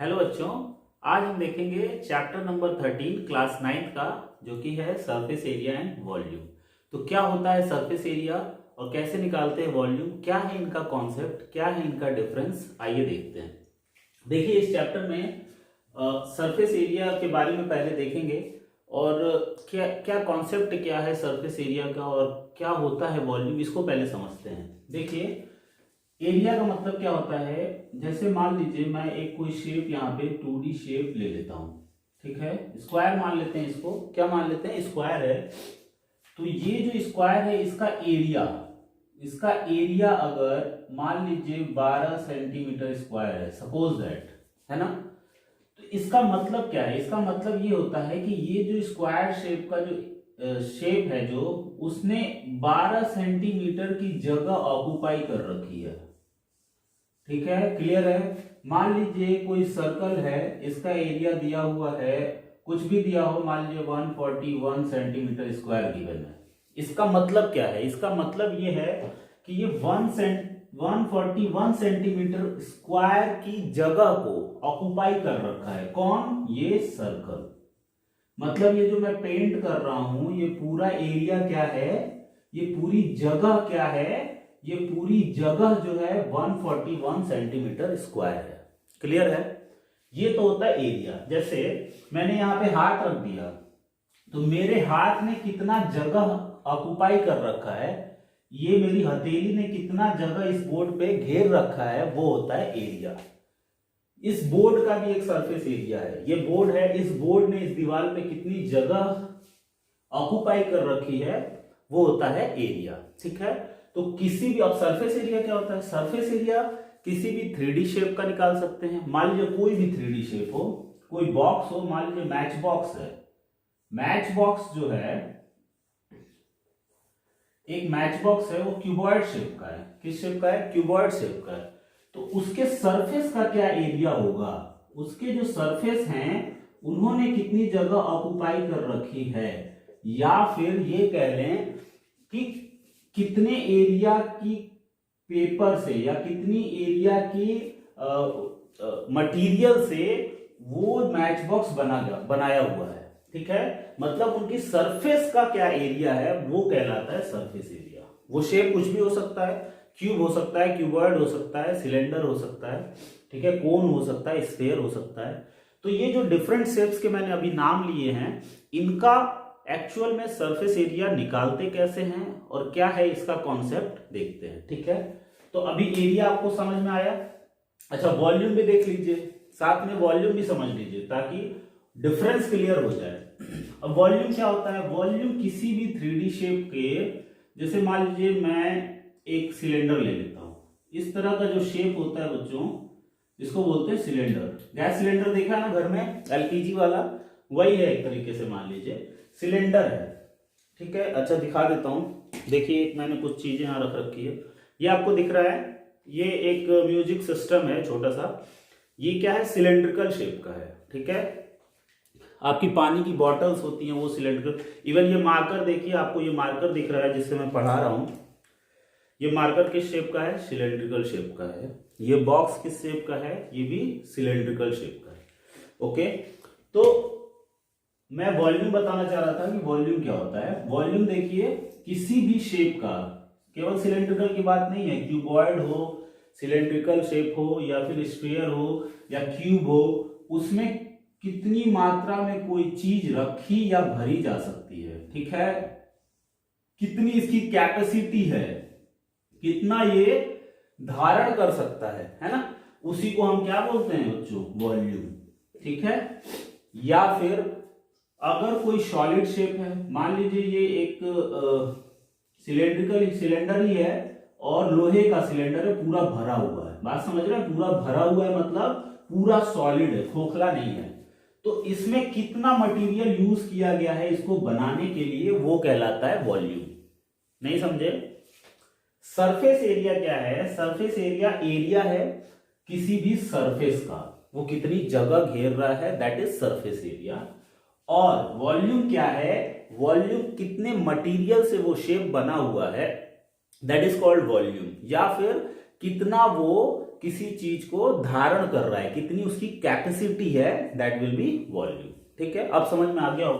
Hello बच्चों, आज हम देखेंगे चैप्टर नंबर 13 क्लास 9 का, जो कि है सरफेस एरिया एंड वॉल्यूम। तो क्या होता है सरफेस एरिया और कैसे निकालते हैं वॉल्यूम, क्या है इनका कॉन्सेप्ट, क्या है इनका डिफरेंस, आइए देखते हैं। देखिए, इस चैप्टर में सरफेस एरिया के बारे में पहले देखेंगे और क्या क्या कॉन्सेप्ट क्या है सरफेस एरिया का और क्या होता है वॉल्यूम, इसको पहले समझते हैं। देखिए, एरिया का मतलब क्या होता है। जैसे मान लीजिए मैं एक कोई शेप यहाँ पे 2D शेप ले लेता हूँ, ठीक है, स्क्वायर मान लेते हैं इसको। क्या मान लेते हैं? स्क्वायर है। तो ये जो स्क्वायर है इसका एरिया अगर मान लीजिए 12 सेंटीमीटर स्क्वायर है, सपोज दैट, है ना। तो इसका मतलब क्या है? इसका मतलब ये होता है कि ये जो स्क्वायर शेप का जो शेप है, जो उसने 12 सेंटीमीटर की जगह ऑक्युपाई कर रखी है। ठीक है, क्लियर है। मान लीजिए कोई सर्कल है, इसका एरिया दिया हुआ है, कुछ भी दिया हो, मान लीजिए 141 सेंटीमीटर स्क्वायर गिवन है। इसका मतलब क्या है? इसका मतलब ये है कि ये 141 सेंटीमीटर स्क्वायर की जगह को ऑक्युपाई कर रखा है। कौन? ये सर्कल। मतलब ये जो मैं पेंट कर रहा हूं, ये पूरा एरिया क्या है, ये पूरी जगह क्या है, ये पूरी जगह जो है 141 सेंटीमीटर स्क्वायर है। क्लियर है? ये तो होता है एरिया। जैसे मैंने यहां पे हाथ रख दिया, तो मेरे हाथ ने कितना जगह ऑक्युपाई कर रखा है, ये मेरी हथेली ने कितना जगह इस बोर्ड पे घेर रखा है, वो होता है एरिया। इस बोर्ड का भी एक सरफेस एरिया है। ये बोर्ड है, इस बोर्ड ने इस दीवार पे कितनी जगह ऑक्युपाई कर रखी है, वो होता है एरिया। ठीक है। तो किसी भी, अब सरफेस एरिया क्या होता है? सरफेस एरिया किसी भी 3D शेप का निकाल सकते हैं। मान लीजिए कोई भी 3D शेप हो, कोई बॉक्स हो, मान लीजिए मैच बॉक्स है। मैच बॉक्स जो है, एक मैच बॉक्स है, वो क्यूबॉइड शेप का है। किस शेप का है? क्यूबॉइड शेप का है। तो उसके सरफेस का क्या एरिया होगा? उसके जो सरफेस हैं, उन्होंने कितनी जगह ऑक्युपाई कर रखी है, या फिर ये कह लें कि कितने एरिया की पेपर से या कितनी एरिया की मटेरियल से वो मैच बॉक्स बनाया हुआ है। ठीक है, मतलब उनकी सरफेस का क्या एरिया है, वो कहलाता है सरफेस एरिया। वो शेप कुछ भी हो सकता है, क्यूब हो सकता है, क्यूबॉइड हो सकता है, सिलेंडर हो सकता है, ठीक है, कोन हो सकता है, स्फीयर हो सकता है। तो ये जो डिफरेंट शेप्स के मैंने अभी नाम लिए हैं, इनका एक्चुअल में सरफेस एरिया निकालते कैसे हैं और क्या है इसका कॉन्सेप्ट देखते हैं। ठीक है, तो अभी एरिया आपको समझ में आया। अच्छा, वॉल्यूम भी देख लीजिए, साथ में वॉल्यूम भी समझ लीजिए ताकि डिफरेंस क्लियर हो जाए। अब वॉल्यूम क्या होता है? वॉल्यूम किसी भी 3D शेप के, जैसे मान लीजिए मैं एक सिलेंडर ले लेता हूं, इस तरह का जो शेप होता है बच्चों, इसको बोलते हैं सिलेंडर। गैस सिलेंडर देखा है ना घर में, LPG वाला, वही है एक तरीके से, मान लीजिए सिलेंडर है। ठीक है, अच्छा दिखा देता हूं। देखिए, मैंने कुछ चीजें यहां रख रखी है, ये आपको दिख रहा है, ये एक म्यूजिक सिस्टम है छोटा सा। ये क्या है? सिलेंड्रिकल शेप का है। ठीक है, आपकी पानी की बॉटल्स होती हैं वो सिलेंड्रिकल। इवन ये मार्कर देखिए, आपको ये मार्कर दिख रहा है जिससे मैं पढ़ा रहा हूं, ये मार्कर किस शेप का है? सिलेंड्रिकल शेप का है। ये बॉक्स किस शेप का है? ये भी सिलेंड्रिकल शेप का है। ओके, तो मैं वॉल्यूम बताना चाह रहा था कि वॉल्यूम क्या होता है। वॉल्यूम देखिए, किसी भी शेप का, केवल सिलेंड्रिकल की बात नहीं है, क्यूबॉइड हो, सिलेंड्रिकल शेप हो, या फिर स्फीयर हो, या क्यूब हो, उसमें कितनी मात्रा में कोई चीज रखी या भरी जा सकती है। ठीक है, कितनी इसकी कैपेसिटी है, कितना ये धारण कर सकता है ना, उसी को हम क्या बोलते हैं बच्चों? वॉल्यूम। ठीक है, या फिर अगर कोई सॉलिड शेप है, मान लीजिए ये एक सिलेंड्रिकल सिलेंडर ही है और लोहे का सिलेंडर है, पूरा भरा हुआ है। बात समझ रहे हैं? पूरा भरा हुआ है मतलब पूरा सॉलिड है, खोखला नहीं है। तो इसमें कितना मटेरियल यूज किया गया है इसको बनाने के लिए, वो कहलाता है वॉल्यूम। नहीं समझे? सरफेस एरिया क्या है? सरफेस एरिया है किसी भी सरफेस का, वो कितनी जगह घेर रहा है, दैट इज सरफेस एरिया। और वॉल्यूम क्या है? वॉल्यूम कितने मटेरियल से वो शेप बना हुआ है, दैट इज कॉल्ड वॉल्यूम। या फिर कितना वो किसी चीज को धारण कर रहा है, कितनी उसकी कैपेसिटी है, दैट विल बी वॉल्यूम। ठीक है, अब समझ में आ गया होगा।